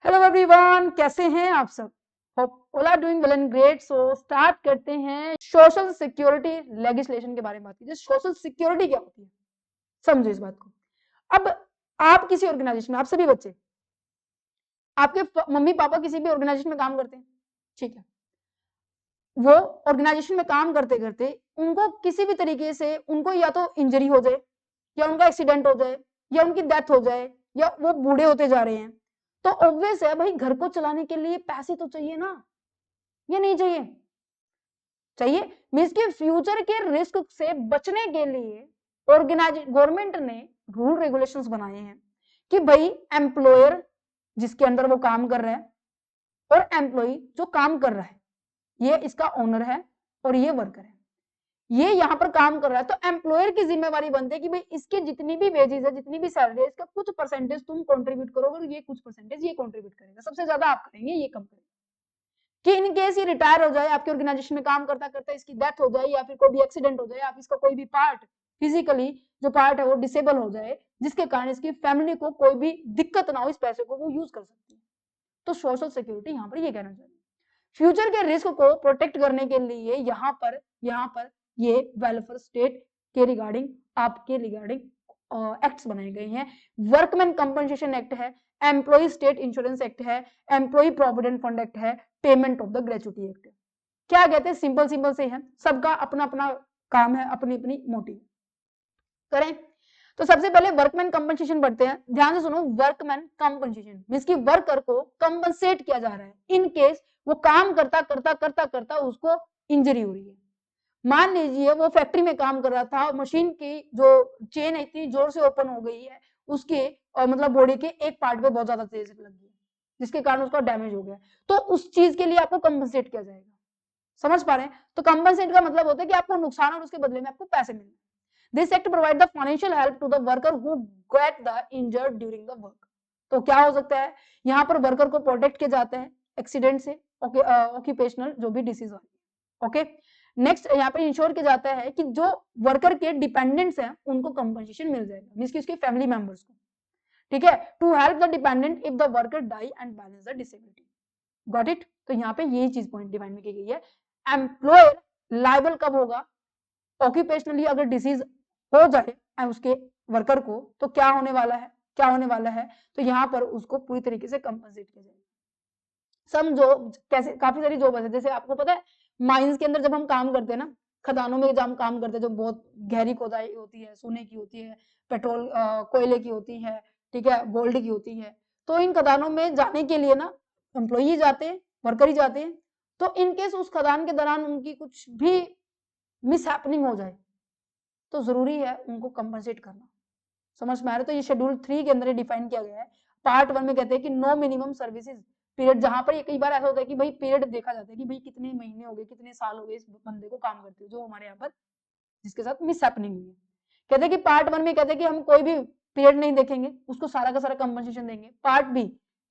Hello everyone, कैसे हैं आप सब? Hope all are doing well and great. So start करते हैं सोशल सिक्योरिटी लेजिस्लेशन के बारे में बात कीजिए। सोशल सिक्योरिटी क्या होती है, समझो इस बात को। अब आप किसी ऑर्गेनाइजेशन में, आप सभी बच्चे, आपके मम्मी पापा किसी भी ऑर्गेनाइजेशन में काम करते हैं, ठीक है। वो ऑर्गेनाइजेशन में काम करते करते उनको किसी भी तरीके से उनको या तो इंजरी हो जाए, या उनका एक्सीडेंट हो जाए, या उनकी डेथ हो जाए, या वो बूढ़े होते जा रहे हैं, तो ऑब्वियस है भाई, घर को चलाने के लिए पैसे तो चाहिए ना, ये नहीं चाहिए? चाहिए। मीन्स कि फ्यूचर के रिस्क से बचने के लिए गवर्नमेंट ने रूल रेगुलेशंस बनाए हैं कि भाई एम्प्लॉयर जिसके अंदर वो काम कर रहा है और एम्प्लॉय जो काम कर रहा है, ये इसका ओनर है और ये वर्कर है, ये यहाँ पर काम कर रहा है, तो एम्प्लॉयर की जिम्मेवारी बनती है कि भाई इसकी जितनी भी वेजेस है, जितनी भी सैलरी है, इसका कुछ परसेंटेज तुम कंट्रीब्यूट करोगे और ये कुछ परसेंटेज ये कंट्रीब्यूट करेगा, सबसे ज्यादा आप करेंगे, ये कम करेंगे। कि इन केस ये रिटायर हो जाए, आपके ऑर्गेनाइजेशन में काम करता करता इसकी डेथ हो जाए, या फिर कोई भी एक्सीडेंट हो जाए, आप इसका कोई भी पार्ट फिजिकली जो पार्ट है वो डिसेबल हो जाए, जिसके कारण इसकी फैमिली को कोई भी दिक्कत ना हो, इस पैसे को वो यूज कर सकती है। तो सोशल सिक्योरिटी यहाँ पर ये कहना चाहिए, फ्यूचर के रिस्क को प्रोटेक्ट करने के लिए यहाँ पर ये वेलफेयर स्टेट के रिगार्डिंग, आपके रिगार्डिंग एक्ट्स बनाए गए हैं। वर्कमैन कंपनसेशन एक्ट है, एम्प्लॉय स्टेट इंश्योरेंस एक्ट है, एम्प्लॉय प्रोविडेंट फंड एक्ट है, payment of the gratuity act. क्या कहते हैं, सिंपल सिंपल से है, सबका अपना अपना काम है, अपनी अपनी मोटिव करें। तो सबसे पहले वर्कमैन कंपनसेशन बढ़ते हैं, ध्यान से सुनो। वर्कमैन कंपनसेशन मींस कि वर्कर को कंपनसेट किया जा रहा है इन केस वो काम करता करता करता करता उसको इंजरी हो रही है। मान लीजिए वो फैक्ट्री में काम कर रहा था, मशीन की जो चेन इतनी जोर से ओपन हो गई है, उसके और मतलब बॉडी के एक पार्ट पे बहुत ज्यादा तेज लग गई, जिसके कारण उसका डैमेज हो गया, तो उस चीज के लिए आपको कंपनसेट किया जाएगा। समझ पा रहे हैं? तो कंपनसेट का मतलब होता है कि आपको नुकसान और उसके बदले में आपको पैसे मिलने। This act provide the financial help to the worker who get the injured during the work. तो क्या हो सकता है, यहाँ पर वर्कर को प्रोटेक्ट किए जाते हैं एक्सीडेंट से, ऑक्यूपेशनल जो भी डिसीज हो। ओके, नेक्स्ट यहाँ पे इंश्योर किया जाता है कि जो वर्कर के डिपेंडेंट्स हैं उनको कंपनसेशन मिल जाएगा, मींस कि उसके फैमिली मेंबर्स को, ठीक है, to help the dependent if the worker die and balance the disability. Got it? तो यहाँ पे यही चीज पॉइंट डिफाइन में की गई है। एम्प्लॉयर लाइबल कब होगा, ऑक्यूपेशनली अगर डिसीज हो जाए उसके वर्कर को, तो क्या होने वाला है, क्या होने वाला है, तो यहाँ पर उसको पूरी तरीके से कंपनसेट किया जाएगा। समझो कैसे, काफी सारी जॉब है, जैसे आपको पता है माइंस के अंदर जब हम काम करते हैं ना, खदानों में जब हम काम करते हैं, जो बहुत गहरी खोदाई होती है, सोने की होती है, पेट्रोल कोयले की होती है, ठीक है, गोल्ड की होती है, तो इन खदानों में जाने के लिए ना एम्प्लॉई जाते हैं, वर्कर ही जाते हैं। तो इनकेस उस खदान के दौरान उनकी कुछ भी मिस हैपनिंग हो जाए, तो जरूरी है उनको कंपनसेट करना। समझ में आ रहा है? तो ये शेड्यूल 3 के अंदर डिफाइन किया गया है। पार्ट 1 में कहते हैं कि नो मिनिमम सर्विसेज पीरियड, जहां पर ये कई बार ऐसा होता है कि भाई पीरियड देखा जाता है कि भाई कितने महीने हो गए, कितने साल हो गए इस बंदे को काम करते हुए, जो हमारे यहाँ पर जिसके साथ मिस हैपनिंग हुई है। कहते हैं कि पार्ट 1 में कहते हैं कि हम कोई भी पीरियड नहीं देखेंगे, उसको सारा का सारा कंपनसेशन देंगे। पार्ट बी,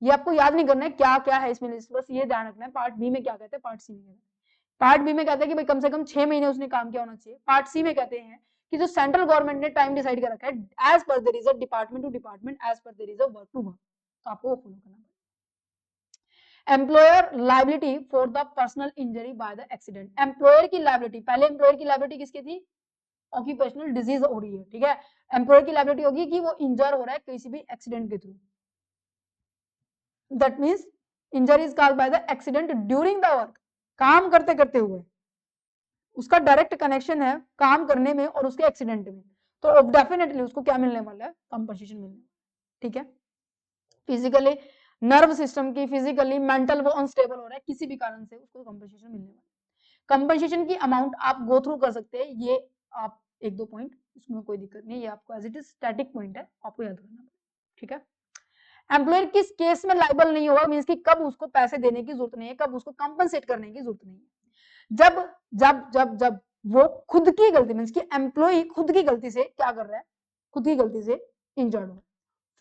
ये आपको याद नहीं करना है क्या क्या है इसमें, बस ये ध्यान रखना है पार्ट बी में क्या कहते हैं, पार्ट सी में कहते हैं। पार्ट बी में कहते हैं कि भाई कम से कम 6 महीने उसने काम किया होना चाहिए। पार्ट सी में कहते हैं कि जो सेंट्रल गवर्नमेंट ने टाइम डिसाइड कर रखा है, as per there is a department to department, as per there is a work to work, तो आपको वो फॉलो करना पड़ेगा। Employer liability for the personal injury by the accident. Employer की लाइबिलिटी, पहले एम्प्लॉयर की लाइबिलिटी किसकी थी, ऑक्यूपेशनल डिजीज हो रही है, ठीक है, एम्प्लॉयर की लाइबिलिटी होगी कि वो इंजर हो रहा है किसी भी एक्सीडेंट के through, that means injury is caused by the accident during the work, काम करते करते हुए, उसका डायरेक्ट कनेक्शन है काम करने में और उसके एक्सीडेंट में, तो डेफिनेटली उसको क्या मिलने वाला है, कंपनसेशन मिलने वाला है, ठीक है। फिजिकली नर्व सिस्टम की, फिजिकली मेंटल वो अनस्टेबल हो रहा है किसी भी कारण से, उसको कंपनसेशन मिलने वाला है। कंपनसेशन की अमाउंट आप गो थ्रू कर सकते हैं, ये आप एक दो पॉइंट, इसमें कोई दिक्कत नहीं है, ये आपको as it is static point है, आपको याद करना, ठीक है। एम्प्लॉयर किस केस में लाइबल नहीं होगा, मींस कि कब उसको पैसे देने की जरूरत नहीं है, कब उसको कंपनसेट करने की जरूरत नहीं है, जब जब जब जब वो खुद की गलती, मींस कि एम्प्लॉय खुद की गलती से क्या कर रहा है, खुद की गलती से इंजर्ड हो।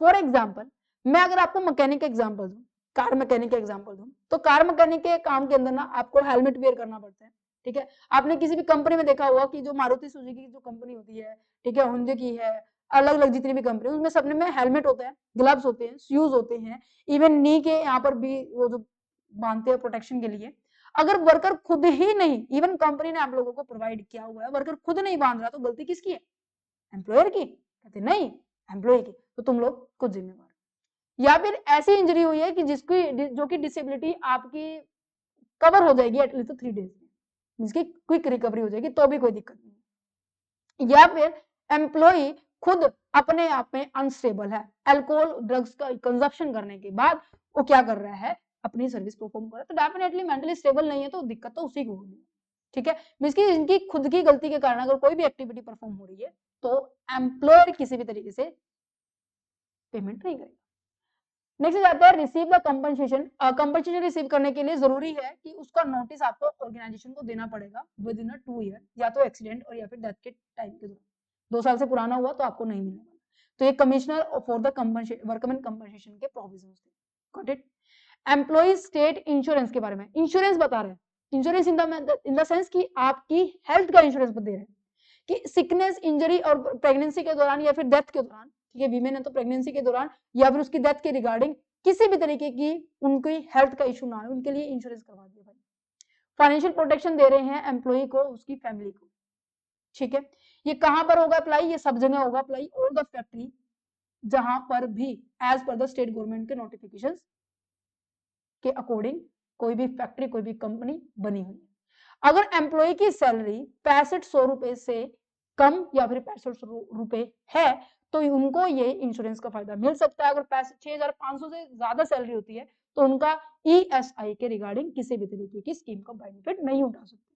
फॉर एग्जाम्पल, मैं अगर आपको मैकेनिक एग्जाम्पल दूं, कार मैकेनिक एग्जाम्पल दूं, तो कार मैकेनिक के काम के अंदर ना आपको हेलमेट वेयर करना पड़ता है, ठीक है। आपने किसी भी कंपनी में देखा होगा कि जो मारुति सुजुकी की जो कंपनी होती है, ठीक है, होंडा की है, अलग अलग जितनी भी कंपनी, उसमें सबने में हेलमेट होता है, ग्लव्स होते हैं, शूज होते हैं, इवन नी के यहाँ पर भी वो जो बांधते हैं प्रोटेक्शन के लिए। अगर वर्कर खुद ही नहीं, इवन कंपनी ने आप लोगों को प्रोवाइड किया हुआ है, वर्कर खुद नहीं बांध रहा तो गलती किसकी है? एम्प्लॉयर की? कहते नहीं, एम्प्लॉय की, तो तुम लोग खुद जिम्मेवार। या फिर ऐसी इंजरी हुई है कि जिसकी जो कि डिसेबिलिटी आपकी कवर हो जाएगी एटलीस्ट 3 डेज में, जिसकी क्विक रिकवरी हो जाएगी तो भी कोई दिक्कत नहीं। या फिर एम्प्लॉय खुद अपने आप में अनस्टेबल है, अल्कोहल ड्रग्स का कंजप्शन करने के बाद वो क्या कर रहा है, अपनी सर्विस परफॉर्म कर रहा है, तो डेफिनेटली मेंटली स्टेबल नहीं है तो दिक्कत तो उसी को होगी। ठीक है, मींस की इनकी खुद की गलती के कारण अगर कोई भी एक्टिविटी परफॉर्म हो रही है तो एम्प्लॉयर किसी भी तरीके से पेमेंट नहीं करेगा। नेक्स्ट जाता है receive the compensation. Compensation receive करने के लिए जरूरी है कि उसका नोटिस आपको ऑर्गेनाइजेशन को देना पड़ेगा विद इन 2 ईयर, या तो एक्सीडेंट और या फिर डेथ के टाइम के दौरान। 2 साल से पुराना हुआ तो आपको नहीं मिलेगा। तो ये commissioner for the workman compensation के प्रोविजंस थे। Got it. Employ state insurance के बारे में इंश्योरेंस बता रहे हैं। इंश्योरेंस इन द सेंस कि आपकी हेल्थ का इंश्योरेंस दे रहे हैं कि सिकनेस, इंजरी और प्रेगनेंसी के दौरान या फिर डेथ के दौरान, ठीक है, वीमेन है तो प्रेगनेंसी के दौरान या फिर उसकी डेथ के रिगार्डिंग किसी भी तरीके की उनकी हेल्थ का इशू ना हो, उनके लिए इंश्योरेंस करवा दिया भाई। फाइनेंशियल प्रोटेक्शन दे रहे हैं एम्प्लॉय को, उसकी फैमिली को। ठीक है, ये कहां पर होगा अप्लाई? ये सब जगह होगा अप्लाई, ऑल द फैक्ट्री जहां पर भी as per the state government के नोटिफिकेशन के अकॉर्डिंग कोई भी फैक्ट्री, कोई भी कंपनी बनी हुई है। अगर एम्प्लॉय की सैलरी 6500 रुपए से कम या फिर 6500 रुपए है तो उनको ये इंश्योरेंस का फायदा मिल सकता है। अगर 6500 से ज्यादा सैलरी होती है तो उनका ESI के रिगार्डिंग किसी भी तरीके की स्कीम का बेनिफिट नहीं उठा सकते।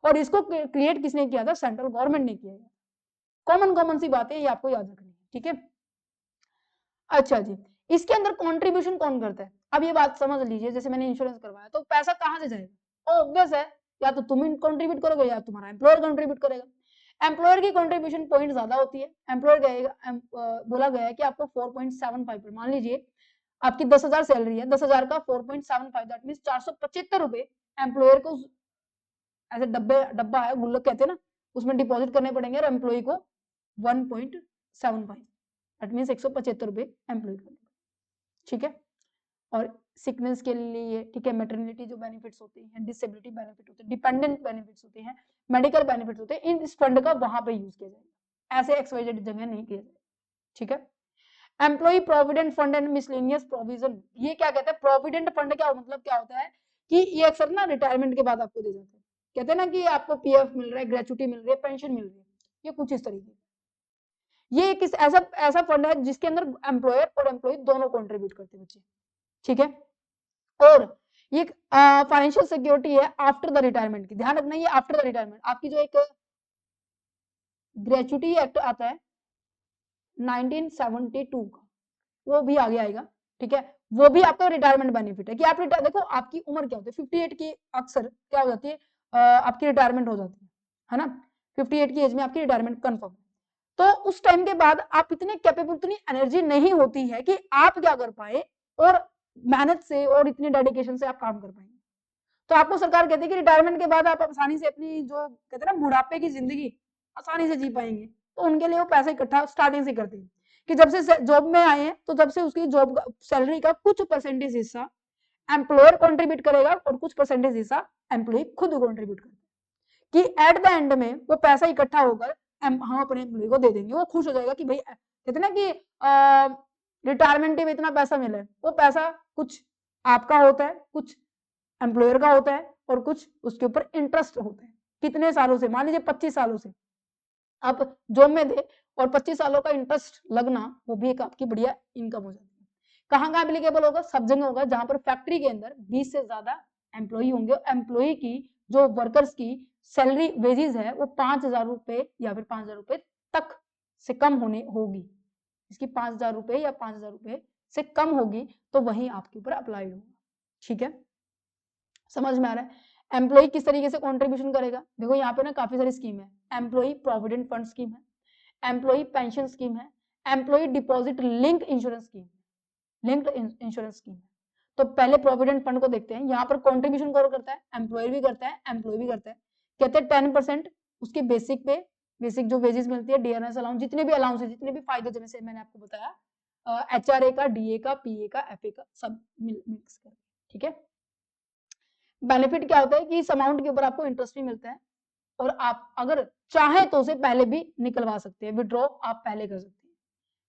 और इसको क्रिएट किसने किया था? सेंट्रल गवर्नमेंट ने किया है। कॉमन सी बातें ये आपको याद रखनी है। ठीक है, अच्छा जी, इसके अंदर कंट्रीब्यूशन कौन करता है? अब ये बात समझ लीजिए, जैसे मैंने इंश्योरेंस करवाया तो पैसा कहां से जाएगा? ऑब्वियस है, या तो तुम कंट्रीब्यूट करोगे या तुम्हारा एम्प्लॉयर कंट्रीब्यूट करेगा। एम्प्लॉयर की कंट्रीब्यूशन पॉइंट ज्यादा होती है। एम्प्लॉयर कहेगा, बोला गया है कि आपको 4.75 पर, मान लीजिए आपकी 10,000 सैलरी है, 10,000 का 4.75 दैट मीन 475 रुपए एम्प्लॉयर को ऐसे डब्बा है, गुल्लक कहते हैं ना, उसमें डिपॉजिट करने पड़ेंगे और एम्प्लॉय को 1.75 दैट मीन 175 रुपए एम्प्लॉय को। ठीक है, और सिकनेस के लिए, ठीक है, मैटरनिटी जो बेनिफिट्स होते हैं, डिसेबिलिटी बेनिफिट होते हैं, डिपेंडेंट बेनिफिट्स होते हैं, मेडिकल बेनिफिट्स होते हैं, इस फंड का वहां पे यूज किया जाएगा, ऐसे XYZ जगह नहीं किया जाएगा। ठीक है, employ provident fund and miscellaneous provision, ये क्या कहते हैं? प्रोविडेंट फंड क्या मतलब क्या होता है कि ये अक्सर ना रिटायरमेंट के बाद आपको दे जाते हैं। कहते हैं ना कि आपको PF मिल रहा है, ग्रेचुटी मिल रही है, पेंशन मिल रही है, ये कुछ इस तरीके। ये किस ऐसा फंड है जिसके अंदर एम्प्लॉयर और एम्प्लॉय दोनों कंट्रीब्यूट करते हैं बच्चे। ठीक है, और ये फाइनेंशियल सिक्योरिटी है आफ्टर द रिटायरमेंट की। ध्यान रखना, ये आफ्टर द रिटायरमेंट आपकी जो एक ग्रेचुटी एक्ट आता है 1972 का, वो भी आगे आएगा। ठीक है, वो भी आपका रिटायरमेंट बेनिफिट है कि आप देखो आपकी उम्र क्या होती है, 58 की अक्सर क्या हो जाती है, आपकी रिटायरमेंट हो जाती है ना, 58 की एज में आपकी रिटायरमेंट कंफर्म। तो उस टाइम के बाद आप इतने कैपेबल, इतनी एनर्जी नहीं होती है कि आप क्या कर पाए और मेहनत से और इतनी डेडिकेशन से आप काम कर पाएंगे। तो आपको सरकार कहती है कि रिटायरमेंट के बाद आप आसानी से अपनी जो कहते हैं ना बुढ़ापे की जिंदगी आसानी से जी पाएंगे, तो उनके लिए वो पैसा इकट्ठा स्टार्टिंग से करते हैं कि जब से जॉब में आए हैं तो जब से उसकी जॉब सैलरी का कुछ परसेंटेज हिस्सा एम्प्लॉयर कंट्रीब्यूट करेगा और कुछ परसेंटेज हिस्सा एम्प्लॉय खुद कंट्रीब्यूट करेगा, कि एट द एंड में वो पैसा इकट्ठा होकर हम अपने एम्प्लॉय को दे देंगे। वो खुश हो जाएगा कि भाई कहते ना कि रिटायरमेंट में इतना पैसा मिला है, वो पैसा कुछ आपका होता है, कुछ एम्प्लॉयर का होता है और कुछ उसके ऊपर इंटरेस्ट होता है। कितने सालों से, मान लीजिए 25 सालों से आप जॉब में थे और 25 सालों का इंटरेस्ट लगना, वो भी एक आपकी बढ़िया इनकम हो जाती है। कहाँ कहाँ एप्लीकेबल होगा? सब जगह होगा जहां पर फैक्ट्री के अंदर 20 से ज्यादा एम्प्लॉय होंगे और एम्प्लॉय की जो वर्कर्स की सैलरी वेजेस है वो 5,000 रुपए या फिर 5,000 रुपए तक से कम होने होगी। इसकी 5,000 रुपए या 5,000 रुपए से कम होगी तो वही आपके ऊपर अप्लाइड होगा। ठीक है, समझ में आ रहा है? एम्प्लॉय किस तरीके से कंट्रीब्यूशन करेगा? देखो यहाँ पे ना काफी सारी स्कीम है। एम्प्लॉय प्रोविडेंट फंड स्कीम है, एम्प्लॉय पेंशन स्कीम है, employ deposit link insurance scheme, linked insurance scheme. तो पहले प्रोविडेंट फंड को देखते हैं। यहाँ पर कंट्रीब्यूशन कौन करता है? एम्प्लॉयर भी करता है, एम्प्लॉय भी करता है। कहते हैं 10% उसके बेसिक पे बेसिक जो वेजेस मिलती है, डीएनएस अलाउंस, जितने भी अलाउंस है, जितने भी फायदे, जैसे मैंने आपको बताया एचआरए का, डीए का, पीए का, एफए का, सब मिक्स कर, ठीक है। बेनिफिट क्या होता है कि इस अमाउंट के ऊपर आपको इंटरेस्ट भी मिलता है और आप अगर चाहे तो उसे पहले भी निकलवा सकते हैं, विड्रॉ आप पहले कर सकते हैं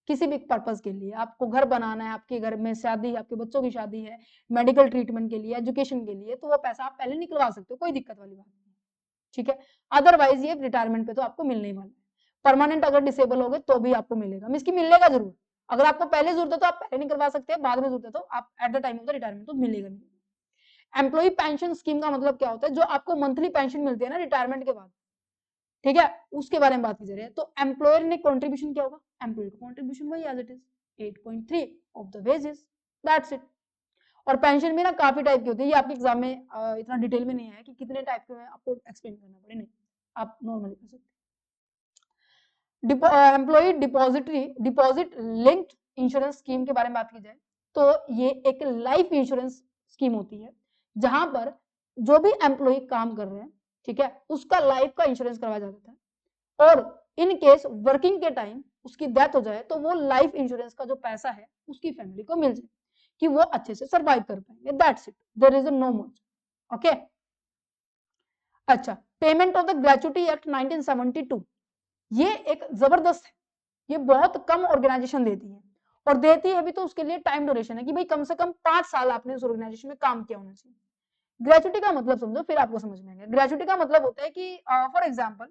किसी भी पर्पज के लिए। आपको घर बनाना है, आपके घर में शादी, आपके बच्चों की शादी है, मेडिकल ट्रीटमेंट के लिए, एजुकेशन के लिए, तो वो पैसा आप पहले निकलवा सकते हो, कोई दिक्कत वाली बात नहीं, ठीक है। अदरवाइज ये रिटायरमेंट पे तो आपको मिलने ही वाला है। परमानेंट अगर डिसेबल हो गए तो भी आपको मिलेगा, मींस की मिलेगा जरूर। अगर आपको पहले जरूरत है तो आप पहले निकलवा सकते हैं, बाद में जरूरत है तो आप at the time of the retirement तो मिलेगा नहीं। एम्प्लॉय पेंशन स्कीम का मतलब क्या होता है, जो आपको मंथली पेंशन मिलती है ना रिटायरमेंट के बाद, ठीक है, उसके बारे में बात की जा रही है। तो एम्प्लॉयर ने कंट्रीब्यूशन क्या होगा, एम्प्लॉयर का कंट्रीब्यूशन वही as it is 8.3 of the wages, that's it. और पेंशन भी ना काफी टाइप की होती है, ये आपके एग्जाम में इतना डिटेल में नहीं है कि कितने टाइप के आपको एक्सप्लेन करना पड़े, नहीं, आप नॉर्मली कर सकते। Employ deposit linked insurance scheme के बारे में बात की जाए तो ये एक लाइफ इंश्योरेंस स्कीम होती है जहां पर जो भी एम्प्लॉय काम कर रहे हैं, ठीक है, उसका लाइफ का इंश्योरेंस करवाया जाता है और इन केस वर्किंग के टाइम उसकी डेथ हो जाए तो वो लाइफ इंश्योरेंस का जो पैसा है उसकी फैमिली को मिल जाए कि वो अच्छे से सर्वाइव कर पाएंगे, that's it, there is no much, okay. अच्छा, payment of the gratuity act 1972, ये एक जबरदस्त है, ये बहुत कम ऑर्गेनाइजेशन देती है और देती है भी तो उसके लिए टाइम ड्यूरेशन है कि भाई कम से कम 5 साल आपने उस ऑर्गेनाइजेशन में काम किया होना चाहिए। ग्रेचुटी का मतलब समझो फिर आपको समझ में आएगा। ग्रेचुटी का मतलब होता है कि फॉर एग्जांपल,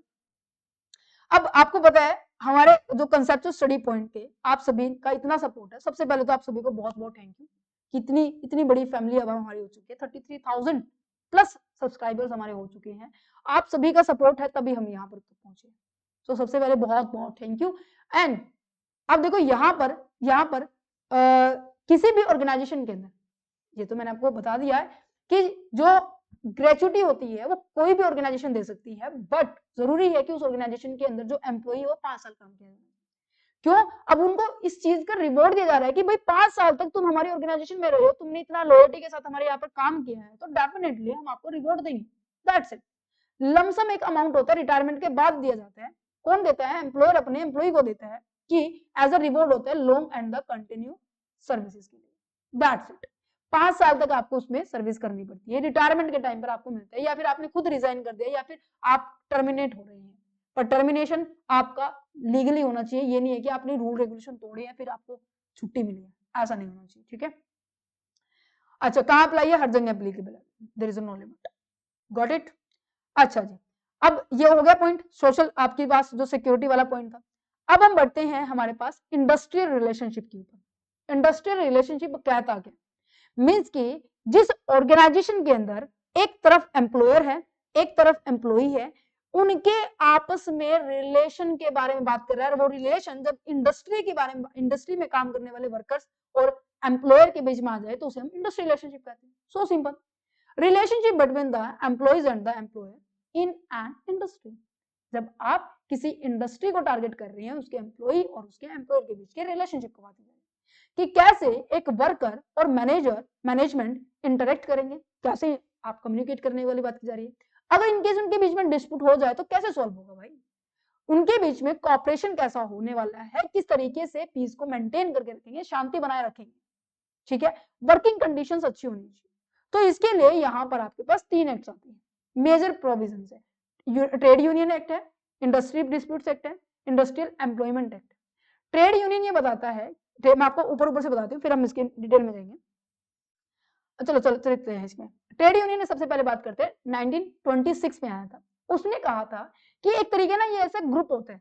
अब आपको पता है हमारे जो कंसेप्चुअल स्टडी पॉइंट पे आप सभी का इतना सपोर्ट है, सबसे पहले तो आप सभी को बहुत बहुत थैंक यू कि इतनी बड़ी फैमिली अब हमारी हो चुकी है, 33,000 प्लस सब्सक्राइबर्स हमारे हो चुके हैं। आप सभी का सपोर्ट है तभी हम यहाँ पर पहुंचे, तो सबसे पहले बहुत बहुत थैंक यू। एंड अब देखो यहाँ पर किसी भी ऑर्गेनाइजेशन के अंदर, ये तो मैंने आपको बता दिया है कि जो ग्रेचुटी होती है वो कोई भी ऑर्गेनाइजेशन दे सकती है, बट जरूरी है कि उस ऑर्गेनाइजेशन के अंदर जो एम्प्लॉई हो 5 साल काम किया जाए। क्यों? अब उनको इस चीज का रिवॉर्ड दिया जा रहा है कि भाई 5 साल तक तुम हमारी ऑर्गेनाइजेशन में रहे हो, तुमने इतना लॉयल्टी के साथ हमारे यहाँ पर काम किया है, तो डेफिनेटली हम आपको रिवॉर्ड देंगे, दैट्स इट। लमसम एक अमाउंट होता है, रिटायरमेंट के बाद दिया जाता है। कौन देता है? एम्प्लॉयर अपने एम्प्लॉय को देता है कि एज अ रिवॉर्ड होता है long and the continue services के लिए, दैट्स इट। 5 साल तक आपको उसमें सर्विस करनी पड़ती है, रिटायरमेंट के टाइम पर आपको मिलता है, या फिर आपने खुद रिजाइन कर दिया, या फिर आप टर्मिनेट हो रहे हैं, पर टर्मिनेशन आपका लीगली होना चाहिए, ये नहीं है कि आपने रूल रेगुलेशन तोड़े हैं फिर आपको छुट्टी मिली है, ऐसा नहीं होना चाहिए, ठीक है। अच्छा, कहाँ अप्लाई है? हर जगह एप्लीकेबल है, there is no limit, got it. अच्छा जी, अब ये हो गया पॉइंट सोशल, आपके पास जो सिक्योरिटी वाला पॉइंट था। अब हम बढ़ते हैं हमारे पास इंडस्ट्रियल रिलेशनशिप के ऊपर। इंडस्ट्रियल रिलेशनशिप कहता क्या? मींस कि जिस ऑर्गेनाइजेशन के अंदर एक तरफ एम्प्लॉयर है, एक तरफ एम्प्लॉई है, उनके आपस में रिलेशन के बारे में बात कर रहा है। वो रिलेशन जब इंडस्ट्री के बारे में, इंडस्ट्री में काम करने वाले वर्कर्स और एम्प्लॉयर के बीच में आ जाए तो उसे हम इंडस्ट्री रिलेशनशिप कहते हैं। So simple, relationship between the employees and the employer in an industry. जब आप किसी इंडस्ट्री को टारगेट कर रहे हैं, उसके एम्प्लॉई और उसके एम्प्लॉयर के बीच के रिलेशनशिप को बात की कि कैसे एक वर्कर और मैनेजमेंट इंटरेक्ट करेंगे, कैसे आप कम्युनिकेट करने वाली बात की जा रही है। अगर इनकेस उनके बीच में डिस्प्यूट हो जाए तो कैसे सॉल्व होगा भाई, उनके बीच में कॉपरेशन कैसा होने वाला है, किस तरीके से पीस को मेंटेन करके रखेंगे, शांति बनाए रखेंगे, ठीक है, वर्किंग कंडीशंस अच्छी होनी चाहिए। तो इसके लिए यहाँ पर आपके पास 3 एक्ट आते हैं, मेजर प्रोविजन है। ट्रेड यूनियन एक्ट है, इंडस्ट्री डिस्प्यूट्स एक्ट है, industrial employment act. Trade union ये बताता है, मैं आपको ऊपर से बताती हूँ फिर हम इसके डिटेल में जाएंगे। चलो चलते हैं इसमें। ट्रेड यूनियन ने सबसे पहले बात करते हैं 1926 में आया था। उसने कहा था कि एक तरीके ना ये ऐसा ग्रुप होता है,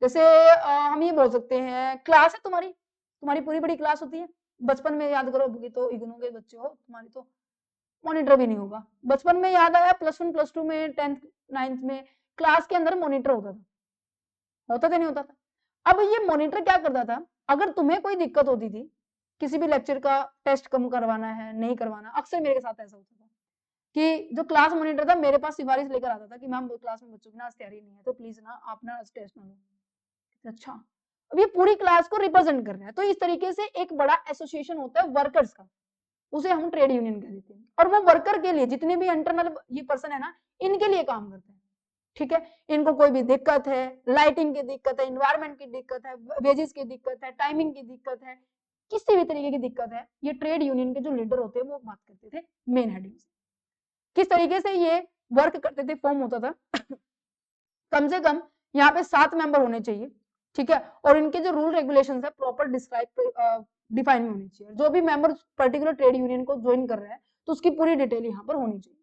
जैसे हम ये बोल सकते हैं क्लास है तुम्हारी पूरी बड़ी क्लास होती है। बचपन में याद करोगे तो इग्नू के बच्चे हो, तुम्हारी तो मॉनिटर भी नहीं होगा। बचपन में याद आया +1 +2 में 10th 9th में क्लास के अंदर मॉनिटर होता था नहीं होता था। अब ये मॉनिटर क्या करता था, अगर तुम्हें कोई दिक्कत होती थी, किसी भी लेक्चर का टेस्ट कम करवाना है, नहीं करवाना, अक्सर मेरे साथ ऐसा होता था कि जो क्लास मॉनिटर था मेरे पास सिफारिश लेकर आता था कि मैम क्लास में बच्चों की ना आज तैयारी नहीं है तो प्लीज ना आप ना टेस्ट ना लो। अच्छा, अब ये पूरी क्लास को रिप्रेजेंट कर रहा है, तो इस तरीके से एक बड़ा एसोसिएशन होता है वर्कर्स का, उसे हम ट्रेड यूनियन कह देते हैं। और वो वर्कर के लिए जितने भी इंटरनल ये पर्सन है ना, इनके लिए काम करते हैं, ठीक है, इनको कोई भी दिक्कत है, लाइटिंग की दिक्कत है, इन्वायरमेंट की दिक्कत है, वेजेस की दिक्कत है, टाइमिंग की दिक्कत है, किसी भी तरीके की दिक्कत है, ये ट्रेड यूनियन के जो लीडर होते हैं वो बात करते थे मेन हेडिंग से। किस तरीके से ये वर्क करते थे, फॉर्म होता था कम से कम यहाँ पे 7 मेंबर होने चाहिए, ठीक है, और इनके जो रूल रेगुलेशंस है प्रॉपर डिफाइन में होनी चाहिए। जो भी मेंबर पर्टिकुलर ट्रेड यूनियन को ज्वाइन कर रहा है तो उसकी पूरी डिटेल यहाँ पर होनी चाहिए,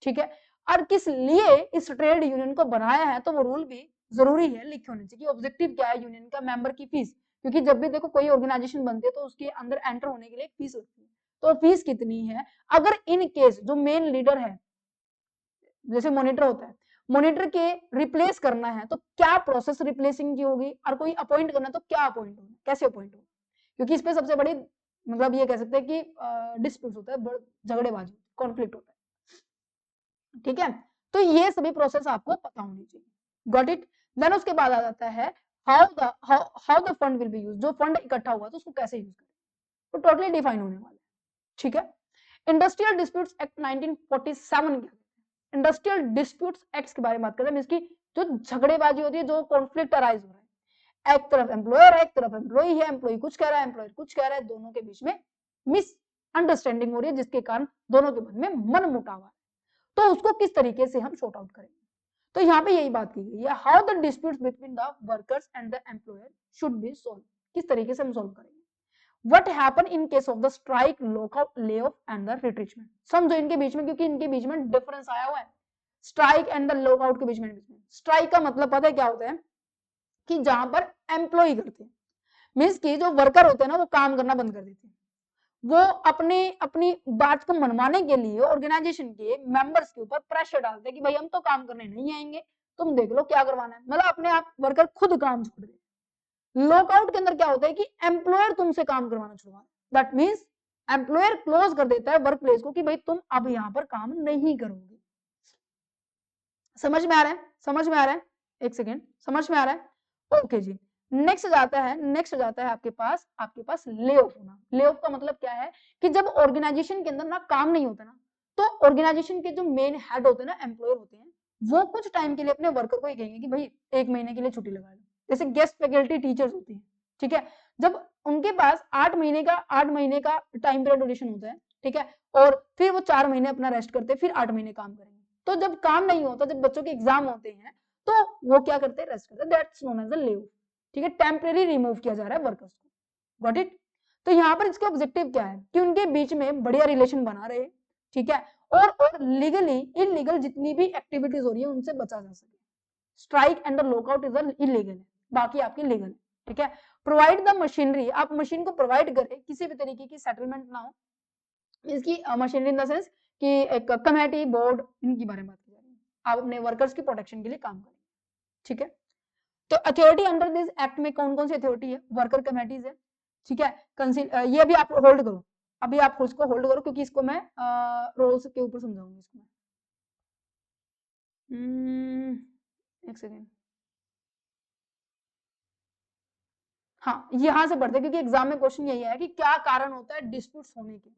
ठीक है। और किस लिए इस ट्रेड यूनियन को बनाया है तो वो रूल भी जरूरी है लिखे होने चाहिए कि ऑब्जेक्टिव क्या है यूनियन का, मेंबर की फीस, क्योंकि जब भी देखो कोई ऑर्गेनाइजेशन बनती है तो उसके अंदर एंटर होने के लिए एक फीस होती है, तो फीस कितनी है। अगर इन केस जो मेन लीडर है जैसे मॉनिटर होता है, मॉनिटर के रिप्लेस करना है तो क्या प्रोसेस रिप्लेसिंग की होगी, और कोई अपॉइंट करना तो क्या अपॉइंट होगा, कैसे अपॉइंट होगा, क्योंकि इस पे सबसे बड़ी मतलब ये कह सकते हैं कि डिस्प्यूट होता है, झगड़ेबाजी, कॉन्फ्लिक्ट होता है, ठीक है। तो ये सभी प्रोसेस आपको पता होनी चाहिए, गॉट इट। देन उसके बाद आ जाता है how the fund will be use, जो फंड इकट्ठा हुआ तो उसको कैसे यूज करें, तो टोटली डिफाइन होने वाला है, ठीक है। इंडस्ट्रियल डिस्प्यूट्स एक्ट 1947 क्या, इंडस्ट्रियल डिस्प्यूट्स एक्ट के बारे में बात करते हैं, इसकी जो झगड़ेबाजी होती है, जो कॉन्फ्लिक्ट अराइज हो रहा है, एक तरफ एम्प्लॉयर है, एक तरफ एम्प्लॉई है, एम्प्लॉई कुछ कह रहा है, एम्प्लॉयर कुछ कह रहा है, दोनों के बीच में मिस अंडरस्टैंडिंग हो रही है जिसके कारण दोनों के मन में मन मुटाव है, तो उसको किस तरीके से हम सॉर्ट आउट करेंगे। तो यहाँ पे यही बात की गई है, how the disputes between the workers and the employer should be solve, किस तरीके से हम सॉल्व करेंगे। What happen in case of the strike, lockout, layoff and the retrenchment, समझो इनके बीच में, क्योंकि इनके बीच में डिफरेंस आया हुआ है स्ट्राइक एंड द लॉकआउट के बीच में। स्ट्राइक का मतलब पता है क्या होता है कि जहां पर एम्प्लॉय करते हैं, मीन्स की जो वर्कर होते हैं ना वो काम करना बंद कर देते हैं, वो अपने अपनी बात को मनवाने के लिए ऑर्गेनाइजेशन के मेंबर्स के ऊपर प्रेशर डालते हैं कि भाई हम तो काम करने नहीं आएंगे, तुम देख लो क्या करवाना है, मतलब अपने आप वर्कर खुद काम छोड़ दे। लॉकआउट के अंदर क्या होता है कि एम्प्लॉयर तुमसे काम करवाना छुड़वा, दैट मींस एम्प्लॉयर क्लोज कर देता है वर्क प्लेस को कि भाई तुम अब यहां पर काम नहीं करोगे। समझ में आ रहा है, समझ में आ रहा है, एक सेकेंड, समझ में आ रहा है, ओके जी। नेक्स्ट जाता है आपके पास ले ऑफ होना। ले ऑफ का मतलब क्या है कि जब ऑर्गेनाइजेशन के अंदर ना काम नहीं होता ना, तो ऑर्गेनाइजेशन के जो मेन हेड होते हैं ना, एम्प्लॉयर होते हैं, वो कुछ टाइम के लिए अपने वर्कर को ही कहेंगे कि भाई 1 महीने के लिए छुट्टी लगा लो, जैसे गेस्ट फैकल्टी टीचर्स होती है, ठीक है, जब उनके पास 8 महीने का टाइम पीरियड ड्यूरेशन होता है, ठीक है, और फिर वो 4 महीने अपना रेस्ट करते हैं, फिर 8 महीने काम करेंगे। तो जब काम नहीं होता, जब बच्चों के एग्जाम होते हैं तो वो क्या करते हैं, रेस्ट करते हैं, that's known as a leave, ठीक है, टेम्परेरी रिमूव किया जा रहा है वर्कर्स को, गॉट इट। तो यहाँ पर इसका ऑब्जेक्टिव क्या है कि उनके बीच में बढ़िया रिलेशन बना रहे, ठीक है, और लीगली इनलीगल जितनी भी एक्टिविटीज हो रही है उनसे बचा जा सके। Strike and the lockout is illegal है, बाकी आपकी लीगल है, ठीक है। प्रोवाइड द मशीनरी, आप मशीन को प्रोवाइड करें, किसी भी तरीके की सेटलमेंट ना हो, इसकी मशीनरी इन द सेंस कि एक कमेटी बोर्ड इनकी बारे में बात की जा रही है, आप अपने वर्कर्स की प्रोटेक्शन के लिए काम करें, ठीक है। तो अथॉरिटी अंडर दिस एक्ट में कौन कौन सी अथॉरिटी है, वर्कर कमेटीज है, ठीक है, ये भी आप होल्ड करो, अभी आप उसको होल्ड करो क्योंकि इसको मैं रोल्स के ऊपर समझाऊंगी इसको मैं। एक सेकेंड, हाँ यहां से पढ़ते क्योंकि एग्जाम में क्वेश्चन यही है कि क्या कारण होता है डिस्प्यूट्स होने के,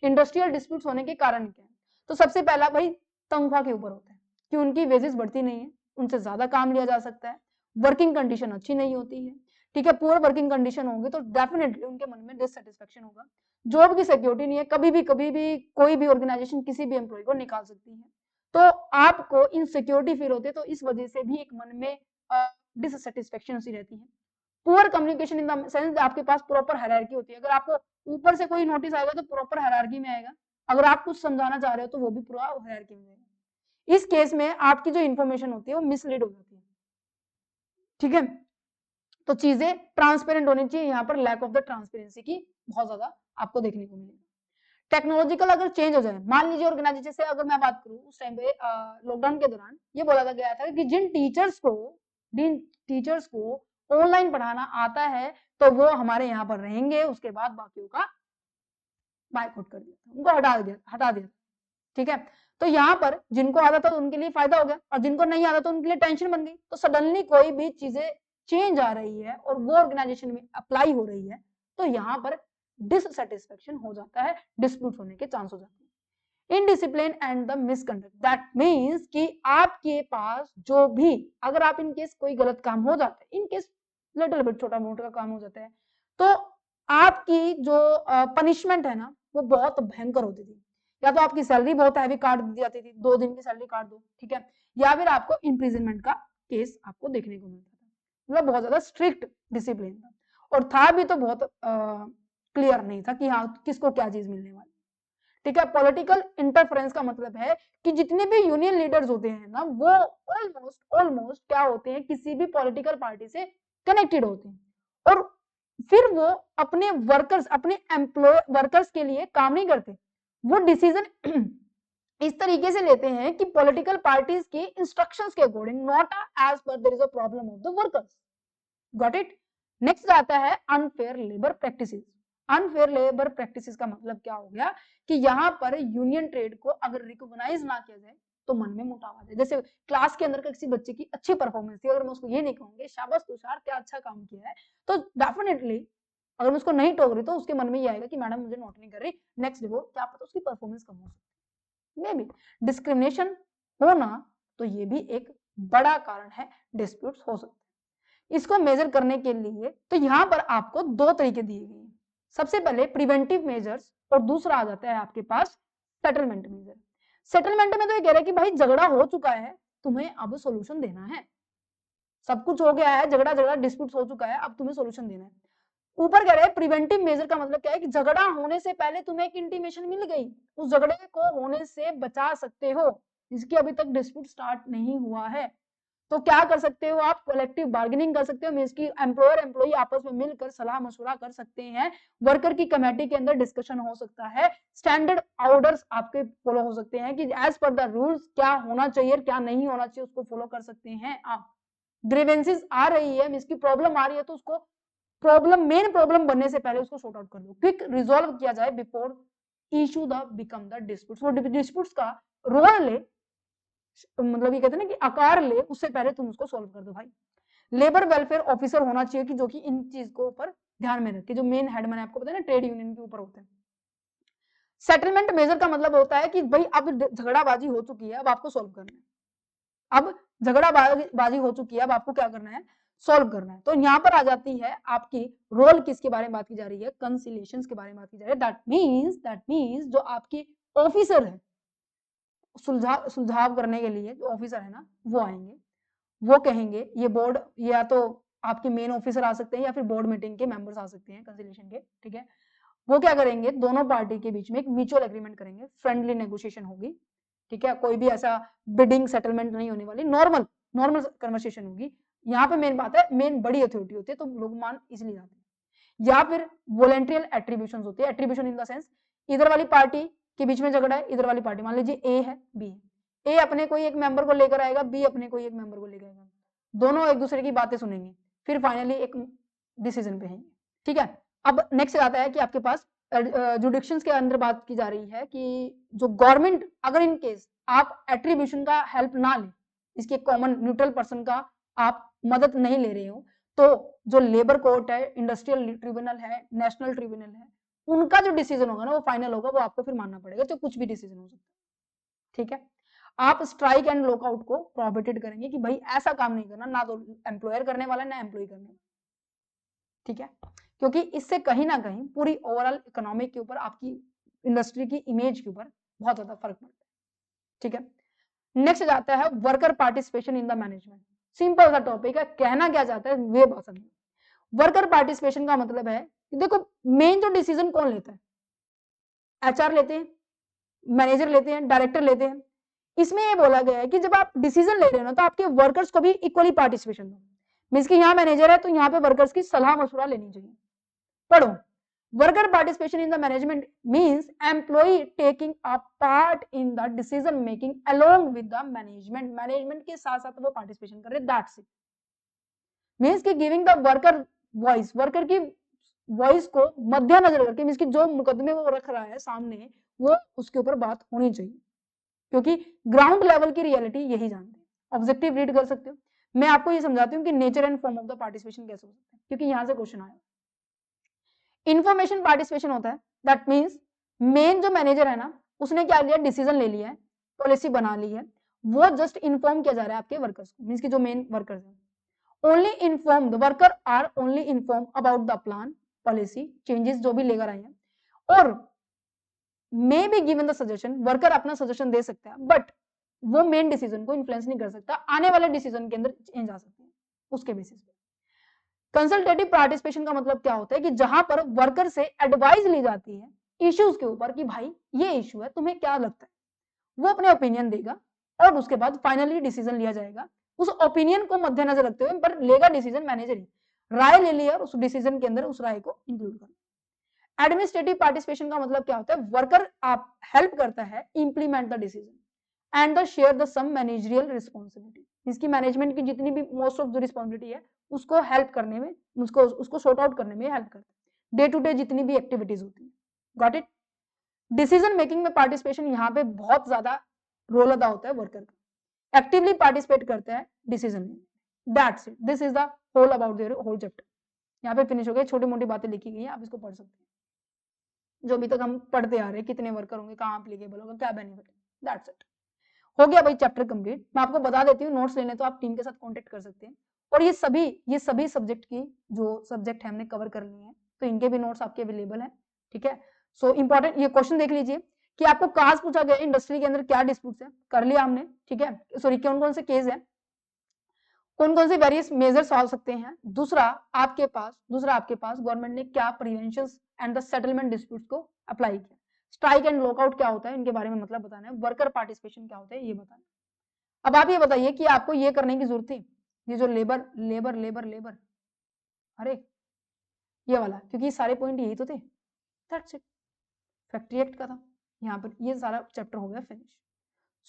इंडस्ट्रियल डिस्प्यूट्स होने के कारण क्या है। तो सबसे पहला भाई तनख्वाह के ऊपर होता है कि उनकी वेजेस बढ़ती नहीं है, उनसे ज्यादा काम लिया जा सकता है, वर्किंग कंडीशन अच्छी नहीं होती है, ठीक है, पुअर वर्किंग कंडीशन होंगे तो डेफिनेटली उनके मन में डिससेटिस्फेक्शन होगा, जॉब की सिक्योरिटी नहीं है, कभी भी कोई भी ऑर्गेनाइजेशन किसी भी एम्प्लॉय को निकाल सकती है, तो आपको इनसिक्योरिटी फील होती है, तो इस वजह से भी एक मन में डिससेटिस्फेक्शन सी रहती है। Poor communication in the sense आपके पास प्रॉपर हायरार्की होती है, अगर आपको ऊपर से कोई नोटिस आएगा तो प्रॉपर हायरार्की में आएगा, अगर आप कुछ समझाना चाह रहे हो तो वो भी पूरा हायरार्की में आएगा। इस केस में आपकी जो इन्फॉर्मेशन होती है वो मिसलीड हो जाती है, ठीक है, तो चीजें ट्रांसपेरेंट होनी चाहिए, यहाँ पर लैक ऑफ द ट्रांसपेरेंसी की बहुत ज्यादा आपको देखने को मिलेगा। टेक्नोलॉजिकल अगर चेंज हो जाए, मान लीजिए ऑर्गेनाइजेशन से अगर मैं बात करूं, उस टाइम पे लॉकडाउन के दौरान ये बोला गया था कि जिन टीचर्स को ऑनलाइन पढ़ाना आता है तो वो हमारे यहाँ पर रहेंगे, उसके बाद बाकियों का बायकॉट कर दिया था, उनको हटा दिया, ठीक है। तो यहाँ पर जिनको आता था उनके लिए फायदा हो गया और जिनको नहीं आता तो उनके लिए टेंशन बन गई, तो सडनली कोई भी चीजें चेंज आ रही है और वो ऑर्गेनाइजेशन में अप्लाई हो रही है तो यहाँ पर डिससेटिस्फेक्शन हो जाता है, डिस्प्यूट होने के चांस हो जाते हैं। Indiscipline and the misconduct, that means कि आपके पास जो भी, अगर आप इन केस कोई गलत काम हो जाता है, इन केस लिटिल बिट छोटा मोटा काम हो जाता है, तो आपकी जो पनिशमेंट है ना वो बहुत भयंकर होती थी। या तो आपकी सैलरी बहुत हैवी काट दी जाती थी, 2 दिन की सैलरी काट दो, ठीक है, या फिर आपको इम्प्रिजनमेंट का केस आपको देखने को मिलता था। मतलब बहुत ज्यादा स्ट्रिक्ट डिसिप्लिन था, और था भी तो बहुत क्लियर नहीं था कि हाँ किसको क्या चीज मिलने वाली। ठीक है, पॉलिटिकल इंटरफेरेंस का मतलब है कि जितने भी यूनियन लीडर्स होते हैं ना वो ऑलमोस्ट क्या होते हैं, किसी भी पॉलिटिकल पार्टी से कनेक्टेड होते हैं, और फिर वो अपने वर्कर्स, अपने एम्प्लॉय वर्कर्स के लिए काम नहीं करते, वो डिसीजन इस तरीके से लेते हैं कि पॉलिटिकल पार्टीज के इंस्ट्रक्शंस के according, not as per there is a problem of the workers. Got it. Next आता है unfair labour practices. Unfair labour practices का मतलब क्या हो गया कि यहाँ पर यूनियन ट्रेड को अगर रिकॉग्नाइज ना किया जाए तो मन में मुटाव आ जाए। जैसे क्लास के अंदर किसी बच्चे की अच्छी परफॉर्मेंस थी, अगर मैं उसको ये नहीं कहूंगी शाबाश तुषार क्या अच्छा काम किया है, तो डेफिनेटली अगर मैं उसको नहीं टोक रही तो उसके मन में ये आएगा कि मैडम मुझे नोट नहीं कर रही, नेक्स्ट डे वो क्या पता उसकी परफॉर्मेंस कम हो सकती है। मे बी डिस्क्रिमिनेशन होना तो ये भी एक बड़ा कारण है, डिस्प्यूट्स हो सकते हैं। इसको मेजर करने के लिए तो यहाँ पर आपको 2 तरीके दिए गए हैं। सबसे पहले प्रिवेंटिव मेजर्स, और दूसरा आ जाता है आपके पास सेटलमेंट मेजर। सेटलमेंट में तो ये कह रहा है कि भाई झगड़ा हो चुका है, तुम्हें अब सॉल्यूशन देना है, सब कुछ हो गया है, झगड़ा डिस्प्यूट हो चुका है, अब तुम्हें सॉल्यूशन देना है। ऊपर कह रहे हैं प्रिवेंटिव मेजर का मतलब क्या है कि झगड़ा होने से पहले तुम्हें एक इंटीमेशन मिल गई, उस झगड़े को होने से बचा सकते हो, जिसकी अभी तक डिस्प्यूट स्टार्ट नहीं हुआ है। तो क्या कर सकते हो आप, कलेक्टिव बार्गेनिंग कर सकते हो, मींस की एम्प्लॉयर एम्प्लॉई आपस में मिलकर सलाह मशवरा कर सकते हैं, वर्कर की कमेटी के अंदर डिस्कशन हो सकता है, स्टैंडर्ड ऑर्डर्स आपके फॉलो हो सकते हैं कि एज पर द रूल्स क्या होना चाहिए क्या नहीं होना चाहिए उसको फॉलो कर सकते हैं आप। ग्रीवेंसेस आ रही है, मींस की प्रॉब्लम आ रही है, तो उसको प्रॉब्लम मेन प्रॉब्लम बनने से पहले उसको सॉर्ट आउट कर दो, क्विक रिजॉल्व किया जाए before issue the become the disputes. वो डिस्प्यूट्स का रोल ले, मतलब ये कहते हैं ना कि आकार ले, उससे पहले तुम उसको सॉल्व कर दो भाई। लेबर वेलफेयर ऑफिसर होना चाहिए कि जो कि इन चीज को ऊपर ध्यान में रखे, जो मेन हेड मैंने आपको बताया ना ट्रेड यूनियन के ऊपर होते हैं। सेटलमेंट मेजर का मतलब होता है कि भाई अब झगड़ाबाजी हो चुकी है, अब आपको सॉल्व करना है, अब झगड़ाबाजी हो चुकी है, अब आपको क्या करना है, सॉल्व करना है। तो यहाँ पर आ जाती है आपकी रोल, किसके बारे में बात की जा रही है, कंसिलिएशन के बारे में बात की जा रही है। दैट मीन्स जो आपकी ऑफिसर है, सुलझाव करने के लिए जो ऑफिसर है ना वो आएंगे, वो कहेंगे, ये बोर्ड या तो आपके मेन ऑफिसर आ सकते हैं या फिर बोर्ड मीटिंग के मेंबर्स आ सकते हैं कंसिलिएशन के, ठीक है। वो क्या करेंगे, दोनों पार्टी के बीच में एक म्यूचुअल एग्रीमेंट करेंगे, फ्रेंडली नेगोशिएशन होगी, ठीक है, कोई भी ऐसा बिडिंग सेटलमेंट नहीं होने वाली, नॉर्मल कन्वर्सेशन होगी। यहाँ पे मेन बात है, मेन बड़ी अथॉरिटी होती है तो लोग मान इसलिए जाते हैं। या फिर वॉलेंट्रियल एट्रीब्यूशन होती है, एट्रीब्यूशन इन द सेंस इधर वाली पार्टी के बीच में झगड़ा है, इधर वाली पार्टी, मान लीजिए ए है बी है, ए अपने कोई एक मेंबर को लेकर आएगा, बी अपने कोई एक मेंबर को लेकर आएगा, दोनों एक दूसरे की बातें सुनेंगे, फिर फाइनली एक डिसीजन पे आएंगे, ठीक है। अब नेक्स्ट आता है कि आपके पास जुडिक्शंस के अंदर बात की जा रही है कि जो गवर्नमेंट अगर इन केस आप एट्रीब्यूशन का हेल्प ना ले, इसके कॉमन न्यूट्रल पर्सन का आप मदद नहीं ले रहे हो, तो जो लेबर कोर्ट है, इंडस्ट्रियल ट्रिब्यूनल है, नेशनल ट्रिब्यूनल है, उनका जो डिसीजन होगा ना वो फाइनल होगा, वो आपको फिर मानना पड़ेगा, तो कुछ भी डिसीजन हो सकता है, ठीक है। आप स्ट्राइक एंड लॉकआउट को प्रोहिबिटेड करेंगे कि भाई ऐसा काम नहीं करना, ना तो एम्प्लॉयर करने वाला है ना एम्प्लॉय करने वाला, ठीक है, क्योंकि इससे कहीं ना कहीं पूरी ओवरऑल इकोनॉमिक के ऊपर, आपकी इंडस्ट्री की इमेज के ऊपर बहुत ज्यादा फर्क पड़ता है, ठीक है। नेक्स्ट जाता है worker participation in the management. Simple सा टॉपिक है, कहना क्या चाहता है वे बात समझो। वर्कर पार्टिसिपेशन का मतलब है कि देखो मेन जो डिसीजन कौन लेता है, एचआर लेते हैं, मैनेजर लेते हैं, डायरेक्टर लेते हैं। इसमें ये बोला गया है कि जब आप डिसीजन ले रहे हो ना तो आपके वर्कर्स को भी इक्वली पार्टिसिपेशन दो, मींस कि यहाँ मैनेजर है तो यहाँ पे वर्कर्स की सलाह मशवरा लेनी चाहिए। पढ़ो, worker participation in the management means employ taking a part in the decision making along with the management के साथ साथ वो पार्टिसिपेशन कर रहे, दैट्स इट। मींस कि giving the worker voice, worker की वॉइस को मद्देनजर करके, मींस कि जो मुकदमे वो रख रहा है सामने, वो उसके ऊपर बात होनी चाहिए, क्योंकि ग्राउंड लेवल की रियलिटी यही जानते हैं। ऑब्जेक्टिव रीड कर सकते हो, मैं आपको ये समझाती हूँ कि nature and form of the participation कैसे हो सकता है, क्योंकि यहां से क्वेश्चन आया। इंफॉर्मेशन पार्टिसिपेशन होता है, दैट मींस मेन जो मैनेजर है ना उसने क्या लिया, डिसीजन ले लिया है, पॉलिसी बना ली है, वो जस्ट इन्फॉर्म किया जा रहा है आपके वर्कर्स को, मीन्स की जो मेन वर्कर्स हैं। Only inform the worker are only inform about the plan, policy changes जो भी लेकर आए हैं, और may be given the suggestion, worker अपना सजेशन दे सकता है, बट वो मेन डिसीजन को इन्फ्लुएंस नहीं कर सकता, आने वाले डिसीजन के अंदर चेंज आ सकते हैं उसके बेसिस पे। कंसल्टेटिव पार्टिसिपेशन का मतलब क्या होता है कि जहां पर वर्कर से एडवाइस ली जाती है इश्यूज के ऊपर कि भाई ये इश्यू है, तुम्हें क्या लगता है, वो अपने ओपिनियन देगा और उसके बाद फाइनली डिसीजन लिया जाएगा, उस ओपिनियन को मद्देनजर रखते हुए, पर लेगा डिसीजन मैनेजर ही, राय ले लिया और उस डिसीजन के अंदर उस राय को इंक्लूड करना। एडमिनिस्ट्रेटिव पार्टिसिपेशन का मतलब क्या होता है, वर्कर आप हेल्प करता है implement the decision and the share the some managerial responsibility, इसकी मैनेजमेंट की जितनी भी मोस्ट ऑफ जो रिस्पॉन्सिबिलिटी है उसको हेल्प करने में, उसको सॉर्ट आउट करने में हेल्प करता है, डे टू डे जितनी भी एक्टिविटीज होती है। Got it. डिसीजन मेकिंग में पार्टिसिपेशन यहाँ पे बहुत ज्यादा रोल अदा होता है वर्कर का, एक्टिवली पार्टिसिपेट करता है डिसीजन में। That's it, this is the whole about their whole chapter. यहाँ पे फिनिश हो गया, छोटी मोटी बातें लिखी गई है, आप इसको पढ़ सकते हैं, जो अभी तक हम पढ़ते आ रहे हैं, कितने वर्कर होंगे, कहाँ एप्लीकेबल होगा, क्या बेनिफिट है, दैट्स इट। हो गया भाई चैप्टर कंप्लीट। मैं आपको बता देती हूँ, नोट्स लेने तो आप टीम के साथ कांटेक्ट कर सकते हैं, और ये सभी सब्जेक्ट की जो सब्जेक्ट है हमने कवर कर लिए हैं, तो इनके भी नोट्स आपके अवेलेबल हैं, ठीक है। सो इंपॉर्टेंट ये क्वेश्चन देख लीजिए कि आपको कहाँ से पूछा गया, इंडस्ट्री के अंदर क्या डिस्प्यूट्स है, कर लिया हमने, ठीक है, सॉरी कौन कौन से केस है, कौन कौन से वेरियस मेजर्स हो सकते हैं। दूसरा आपके पास गवर्नमेंट ने क्या prevention and the settlement disputes को अप्लाई किया, स्ट्राइक एंड लॉकआउट क्या होता है, इनके बारे में मतलब बताना है, वर्कर पार्टिसिपेशन क्या होता है ये बताना। अब आप ये बताइए कि आपको ये करने की जरूरत थी, ये जो लेबर लेबर लेबर लेबर, अरे ये वाला, क्योंकि सारे पॉइंट यही तो थे, दैट्स इट, फैक्ट्री एक्ट का था, यहाँ पर ये सारा चैप्टर हो गया फिनिश।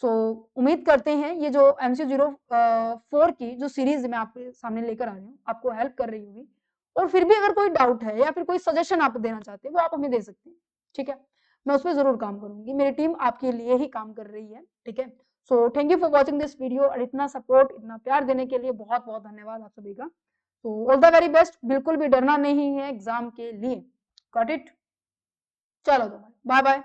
सो उम्मीद करते हैं ये जो MCQ04 की जो सीरीज मैं आपके सामने लेकर आ रही हूँ आपको हेल्प कर रही होगी, और फिर भी अगर कोई डाउट है या फिर कोई सजेशन आप देना चाहते हैं वो आप हमें दे सकते हैं, ठीक है, मैं उस पर जरूर काम करूंगी, मेरी टीम आपके लिए ही काम कर रही है, ठीक है। So thank you for watching this video, और इतना सपोर्ट इतना प्यार देने के लिए बहुत बहुत धन्यवाद आप सभी का। तो ऑल द वेरी बेस्ट, बिल्कुल भी डरना नहीं है एग्जाम के लिए, गॉट इट। चलो तो बाय बाय।